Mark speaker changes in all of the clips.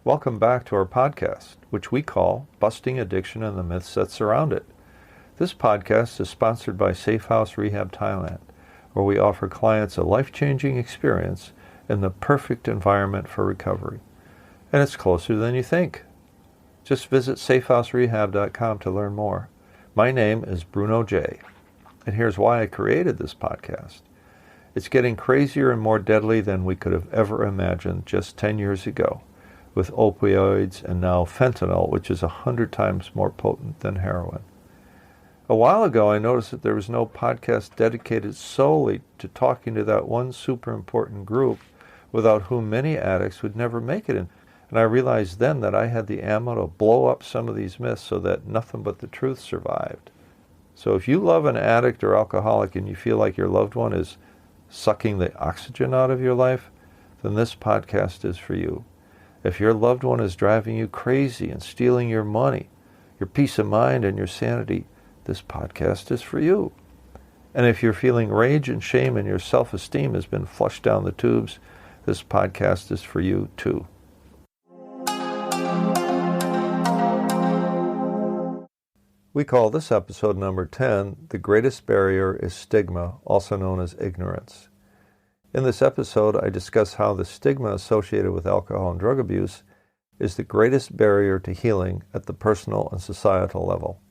Speaker 1: Welcome back to our podcast, which we call Busting Addiction and the Myths That Surround It. This podcast is sponsored by Safe House Rehab Thailand, where we offer clients a life-changing experience in the perfect environment for recovery. And it's closer than you think. Just visit safehouserehab.com to learn more. My name is Bruno J. And here's why I created this podcast. It's getting crazier and more deadly than we could have ever imagined just 10 years ago, with opioids and now fentanyl, which is 100 times more potent than heroin. A while ago, I noticed that there was no podcast dedicated solely to talking to that one super important group without whom many addicts would never make it in. And I realized then that I had the ammo to blow up some of these myths so that nothing but the truth survived. So if you love an addict or alcoholic and you feel like your loved one is sucking the oxygen out of your life, then this podcast is for you. If your loved one is driving you crazy and stealing your money, your peace of mind and your sanity, this podcast is for you. And if you're feeling rage and shame and your self-esteem has been flushed down the tubes, this podcast is for you too. We call this episode number 10, The Greatest Barrier is Stigma, also known as ignorance. In this episode, I discuss how the stigma associated with alcohol and drug abuse is the greatest barrier to healing at the personal and societal level.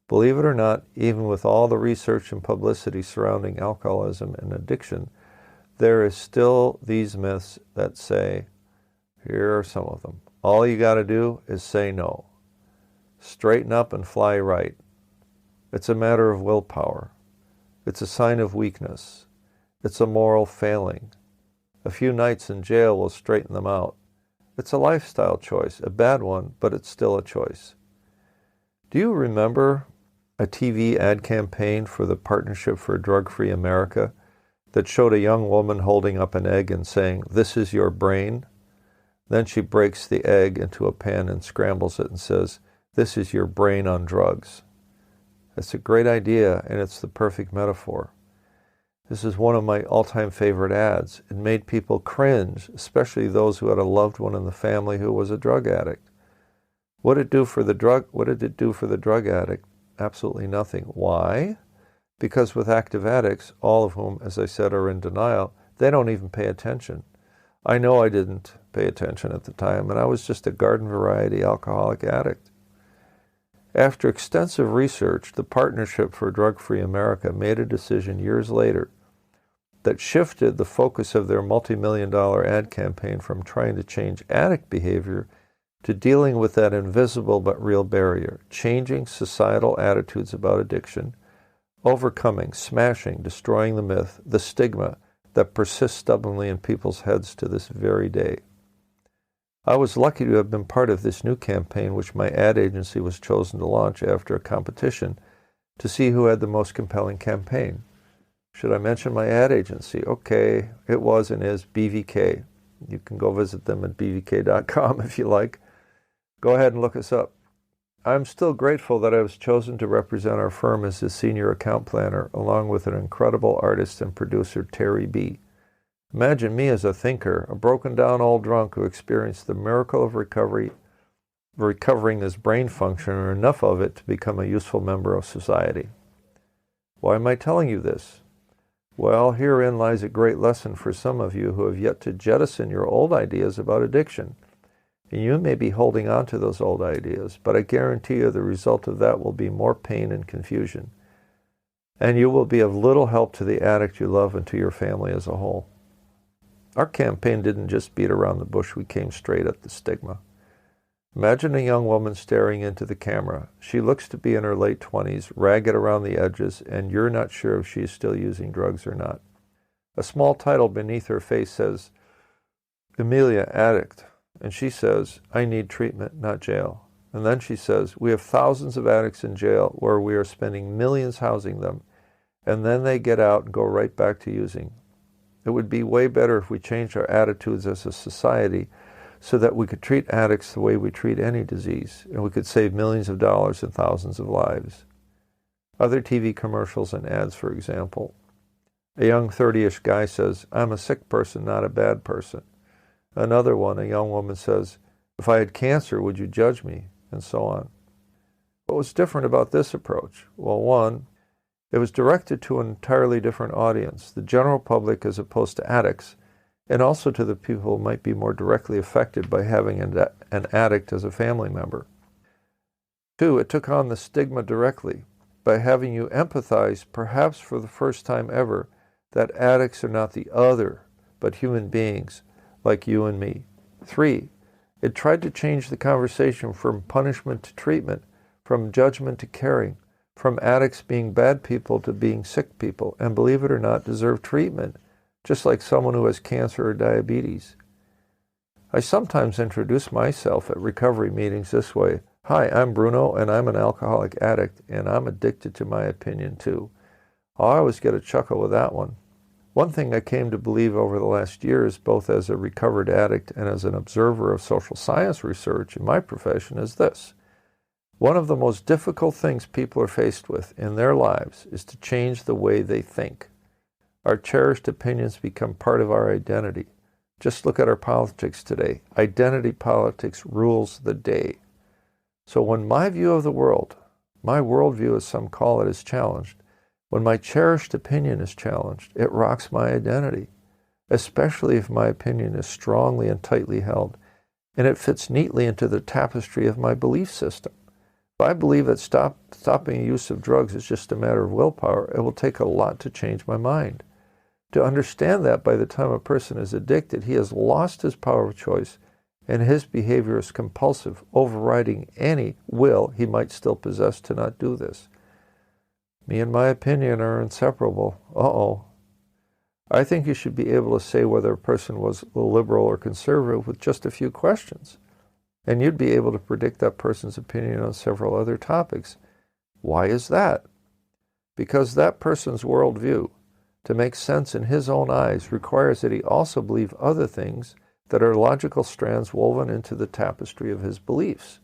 Speaker 1: Believe it or not, even with all the research and publicity surrounding alcoholism and addiction, there is still these myths that say, here are some of them. All you got to do is say no. Straighten up and fly right. It's a matter of willpower. It's a sign of weakness. It's a moral failing. A few nights in jail will straighten them out. It's a lifestyle choice, a bad one, but it's still a choice. Do you remember a TV ad campaign for the Partnership for Drug-Free America that showed a young woman holding up an egg and saying, "This is your brain"? Then she breaks the egg into a pan and scrambles it and says, "This is your brain on drugs." That's a great idea, and it's the perfect metaphor. This is one of my all-time favorite ads. It made people cringe, especially those who had a loved one in the family who was a drug addict. What did it do for the drug addict? Absolutely nothing. Why? Because with active addicts, all of whom, as I said, are in denial, they don't even pay attention. I know I didn't pay attention at the time, and I was just a garden variety alcoholic addict. After extensive research, the Partnership for Drug-Free America made a decision years later that shifted the focus of their multi-million-dollar ad campaign from trying to change addict behavior to dealing with that invisible but real barrier, changing societal attitudes about addiction, overcoming, smashing, destroying the myth, the stigma that persists stubbornly in people's heads to this very day. I was lucky to have been part of this new campaign, which my ad agency was chosen to launch after a competition to see who had the most compelling campaign. Should I mention my ad agency? Okay, it was and is BVK. You can go visit them at bvk.com if you like. Go ahead and look us up. I'm still grateful that I was chosen to represent our firm as the senior account planner, along with an incredible artist and producer, Terry B. Imagine me as a thinker, a broken-down old drunk who experienced the miracle of recovering his brain function or enough of it to become a useful member of society. Why am I telling you this? Well, herein lies a great lesson for some of you who have yet to jettison your old ideas about addiction. And you may be holding on to those old ideas, but I guarantee you the result of that will be more pain and confusion. And you will be of little help to the addict you love and to your family as a whole. Our campaign didn't just beat around the bush, we came straight at the stigma. Imagine a young woman staring into the camera. She looks to be in her late 20s, ragged around the edges, and you're not sure if she is still using drugs or not. A small title beneath her face says, "Amelia, addict." And she says, "I need treatment, not jail." And then she says, "We have thousands of addicts in jail where we are spending millions housing them, and then they get out and go right back to using. It would be way better if we changed our attitudes as a society so that we could treat addicts the way we treat any disease, and we could save millions of dollars and thousands of lives." Other TV commercials and ads, for example. A young 30-ish guy says, "I'm a sick person, not a bad person." Another one, a young woman says, If I had cancer, would you judge me? And so on. What was different about this approach? Well, one, it was directed to an entirely different audience, the general public as opposed to addicts, and also to the people who might be more directly affected by having an addict as a family member. Two, it took on the stigma directly by having you empathize, perhaps for the first time ever, that addicts are not the other, but human beings like you and me. Three, it tried to change the conversation from punishment to treatment, from judgment to caring, from addicts being bad people to being sick people, and believe it or not, deserve treatment, just like someone who has cancer or diabetes. I sometimes introduce myself at recovery meetings this way. Hi, I'm Bruno, and I'm an alcoholic addict, and I'm addicted to my opinion too. I always get a chuckle with that one. One thing I came to believe over the last years, both as a recovered addict and as an observer of social science research in my profession, is this. One of the most difficult things people are faced with in their lives is to change the way they think. Our cherished opinions become part of our identity. Just look at our politics today. Identity politics rules the day. So when my view of the world, my worldview as some call it, is challenged, when my cherished opinion is challenged, it rocks my identity, especially if my opinion is strongly and tightly held, and it fits neatly into the tapestry of my belief system. If I believe that stopping the use of drugs is just a matter of willpower, it will take a lot to change my mind. To understand that by the time a person is addicted, he has lost his power of choice, and his behavior is compulsive, overriding any will he might still possess to not do this. Me and my opinion are inseparable. Uh-oh. I think you should be able to say whether a person was liberal or conservative with just a few questions. And you'd be able to predict that person's opinion on several other topics. Why is that? Because that person's worldview, to make sense in his own eyes, requires that he also believe other things that are logical strands woven into the tapestry of his beliefs.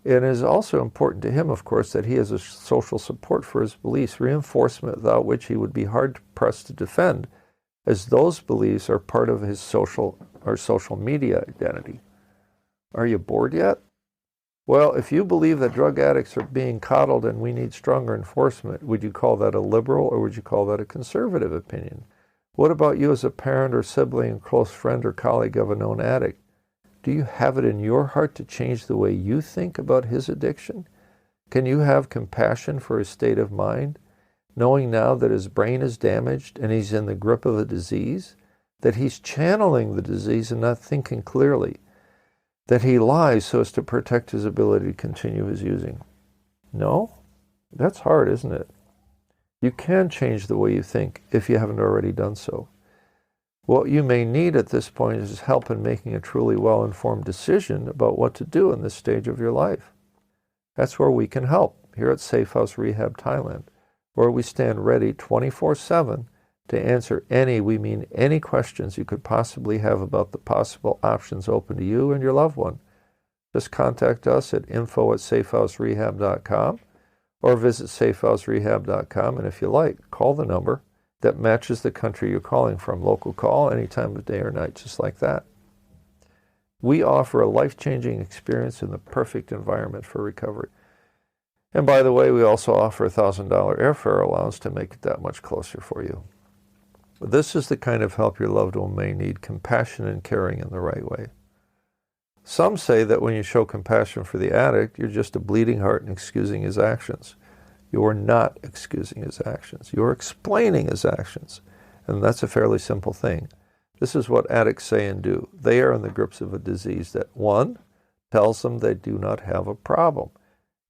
Speaker 1: It is also important to him, of course, that he has a social support for his beliefs, reinforcement without which he would be hard-pressed to defend, as those beliefs are part of his social media identity. Are you bored yet? Well, if you believe that drug addicts are being coddled and we need stronger enforcement, would you call that a liberal or would you call that a conservative opinion? What about you as a parent or sibling, close friend or colleague of a known addict? Do you have it in your heart to change the way you think about his addiction? Can you have compassion for his state of mind, knowing now that his brain is damaged and he's in the grip of a disease, that he's channeling the disease and not thinking clearly, that he lies so as to protect his ability to continue his using? No? That's hard, isn't it? You can change the way you think if you haven't already done so. What you may need at this point is help in making a truly well-informed decision about what to do in this stage of your life. That's where we can help here at Safe House Rehab Thailand, where we stand ready 24/7 to answer any questions you could possibly have about the possible options open to you and your loved one. Just contact us at info@safehouserehab.com or visit safehouserehab.com, and if you like, call the number that matches the country you're calling from. Local call any time of day or night, just like that. We offer a life-changing experience in the perfect environment for recovery. And by the way, we also offer a $1,000 airfare allowance to make it that much closer for you. But this is the kind of help your loved one may need, compassion and caring in the right way. Some say that when you show compassion for the addict, you're just a bleeding heart and excusing his actions. You are not excusing his actions. You are explaining his actions. And that's a fairly simple thing. This is what addicts say and do. They are in the grips of a disease that, one, tells them they do not have a problem.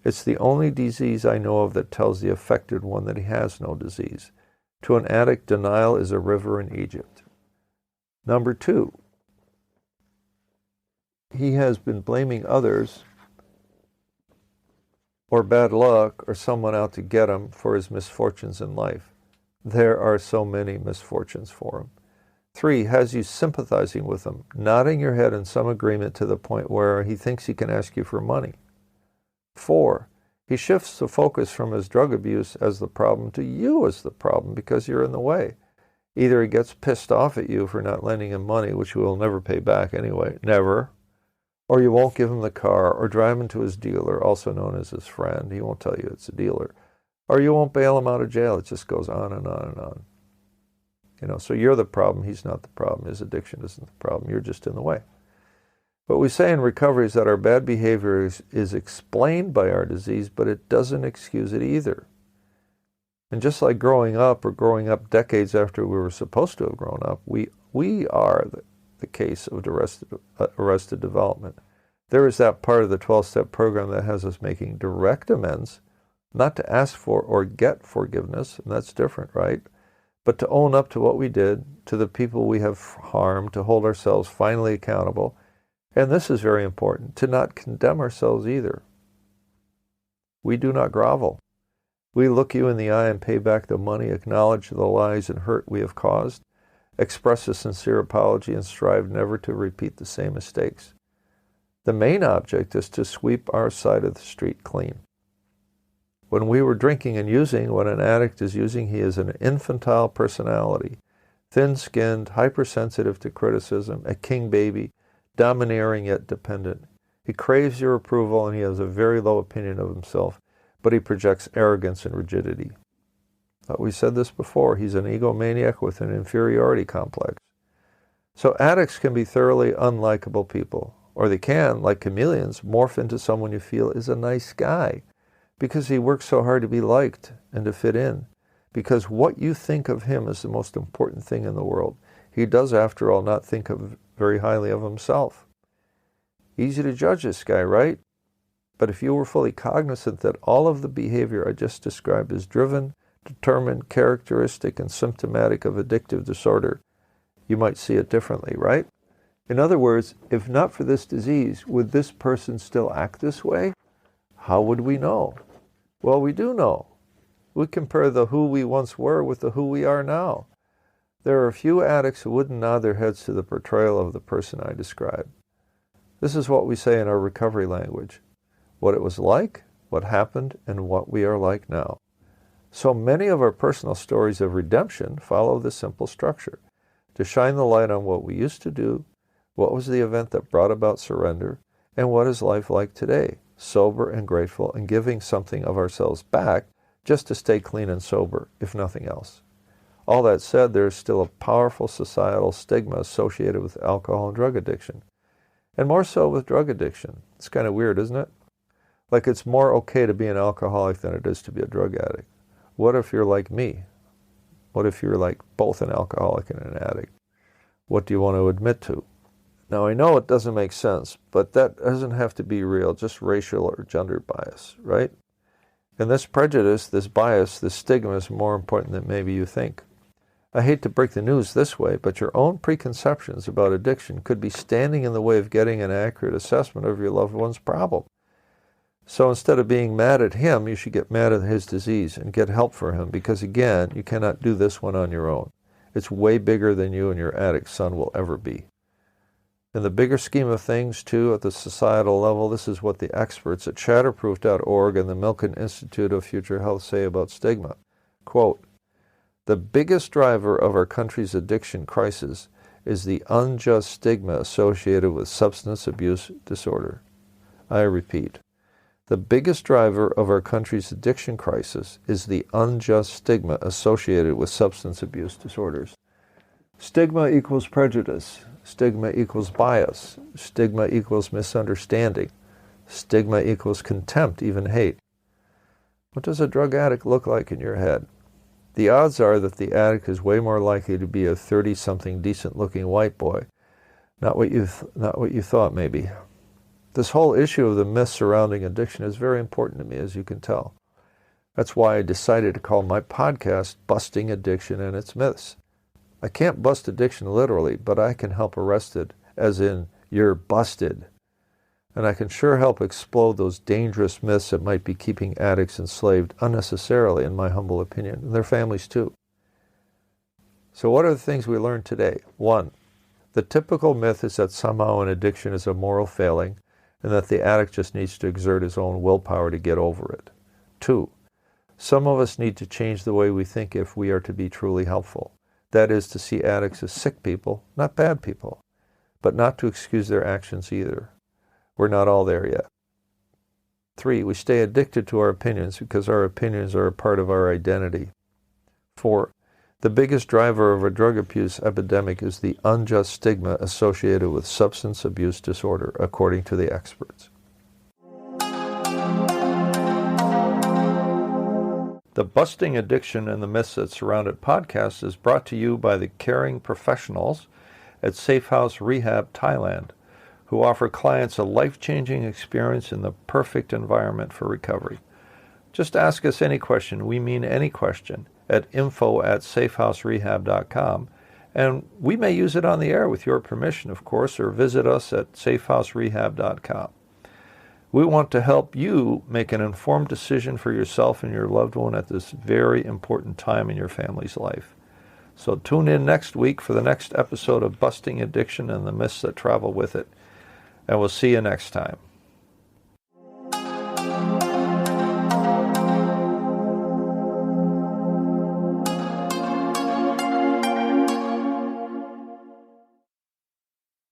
Speaker 1: It's the only disease I know of that tells the affected one that he has no disease. To an addict, denial is a river in Egypt. Number two, he has been blaming others or bad luck or someone out to get him for his misfortunes in life. There are so many misfortunes for him. Three, has you sympathizing with him, nodding your head in some agreement to the point where he thinks he can ask you for money. Four, he shifts the focus from his drug abuse as the problem to you as the problem because you're in the way. Either he gets pissed off at you for not lending him money, which he will never pay back anyway, never, Or you won't give him the car, or drive him to his dealer, also known as his friend. He won't tell you it's a dealer. Or you won't bail him out of jail. It just goes on and on and on. So you're the problem. He's not the problem. His addiction isn't the problem. You're just in the way. What we say in recovery is that our bad behavior is explained by our disease, but it doesn't excuse it either. And just like growing up decades after we were supposed to have grown up, we are the case of arrested development. There is that part of the 12-step program that has us making direct amends, not to ask for or get forgiveness, and that's different, right? But to own up to what we did, to the people we have harmed, to hold ourselves finally accountable. And this is very important, to not condemn ourselves either. We do not grovel. We look you in the eye and pay back the money, acknowledge the lies and hurt we have caused, express a sincere apology, and strive never to repeat the same mistakes. The main object is to sweep our side of the street clean. When we were drinking and using, when an addict is using, he is an infantile personality, thin-skinned, hypersensitive to criticism, a king baby, domineering yet dependent. He craves your approval and he has a very low opinion of himself, but he projects arrogance and rigidity. We said this before, he's an egomaniac with an inferiority complex. So addicts can be thoroughly unlikable people, or they can, like chameleons, morph into someone you feel is a nice guy, because he works so hard to be liked and to fit in, because what you think of him is the most important thing in the world. He does, after all, not think very highly of himself. Easy to judge this guy, right? But if you were fully cognizant that all of the behavior I just described is driven, determined, characteristic, and symptomatic of addictive disorder, you might see it differently, right? In other words, if not for this disease, would this person still act this way? How would we know? Well, we do know. We compare the who we once were with the who we are now. There are a few addicts who wouldn't nod their heads to the portrayal of the person I described. This is what we say in our recovery language: what it was like, what happened, and what we are like now. So many of our personal stories of redemption follow this simple structure: to shine the light on what we used to do, what was the event that brought about surrender, and what is life like today, sober and grateful, and giving something of ourselves back just to stay clean and sober, if nothing else. All that said, there is still a powerful societal stigma associated with alcohol and drug addiction, and more so with drug addiction. It's kind of weird, isn't it? Like it's more okay to be an alcoholic than it is to be a drug addict. What if you're like me? What if you're like both an alcoholic and an addict? What do you want to admit to? Now, I know it doesn't make sense, but that doesn't have to be real, just racial or gender bias, right? And this prejudice, this bias, this stigma is more important than maybe you think. I hate to break the news this way, but your own preconceptions about addiction could be standing in the way of getting an accurate assessment of your loved one's problem. So instead of being mad at him, you should get mad at his disease and get help for him, because again, you cannot do this one on your own. It's way bigger than you and your addict son will ever be. In the bigger scheme of things, too, at the societal level, this is what the experts at Shatterproof.org and the Milken Institute of Future Health say about stigma. Quote, "The biggest driver of our country's addiction crisis is the unjust stigma associated with substance abuse disorder." I repeat, the biggest driver of our country's addiction crisis is the unjust stigma associated with substance abuse disorders. Stigma equals prejudice. Stigma equals bias. Stigma equals misunderstanding. Stigma equals contempt, even hate. What does a drug addict look like in your head? The odds are that the addict is way more likely to be a 30-something decent-looking white boy. Not what you thought, maybe. This whole issue of the myths surrounding addiction is very important to me, as you can tell. That's why I decided to call my podcast Busting Addiction and Its Myths. I can't bust addiction literally, but I can help arrest it, as in, you're busted. And I can sure help explode those dangerous myths that might be keeping addicts enslaved unnecessarily, in my humble opinion, and their families too. So what are the things we learned today? 1, the typical myth is that somehow an addiction is a moral failing, and that the addict just needs to exert his own willpower to get over it. 2, some of us need to change the way we think if we are to be truly helpful. That is, to see addicts as sick people, not bad people, but not to excuse their actions either. We're not all there yet. 3, we stay addicted to our opinions because our opinions are a part of our identity. 4, the biggest driver of a drug abuse epidemic is the unjust stigma associated with substance abuse disorder, according to the experts. The Busting Addiction and the Myths That Surround It podcast is brought to you by the caring professionals at Safe House Rehab Thailand, who offer clients a life-changing experience in the perfect environment for recovery. Just ask us any question, we mean any question, at info@safehouserehab.com, and we may use it on the air with your permission, of course, or visit us at safehouserehab.com. We want to help you make an informed decision for yourself and your loved one at this very important time in your family's life. So tune in next week for the next episode of Busting Addiction and the Myths That Travel with It. And we'll see you next time.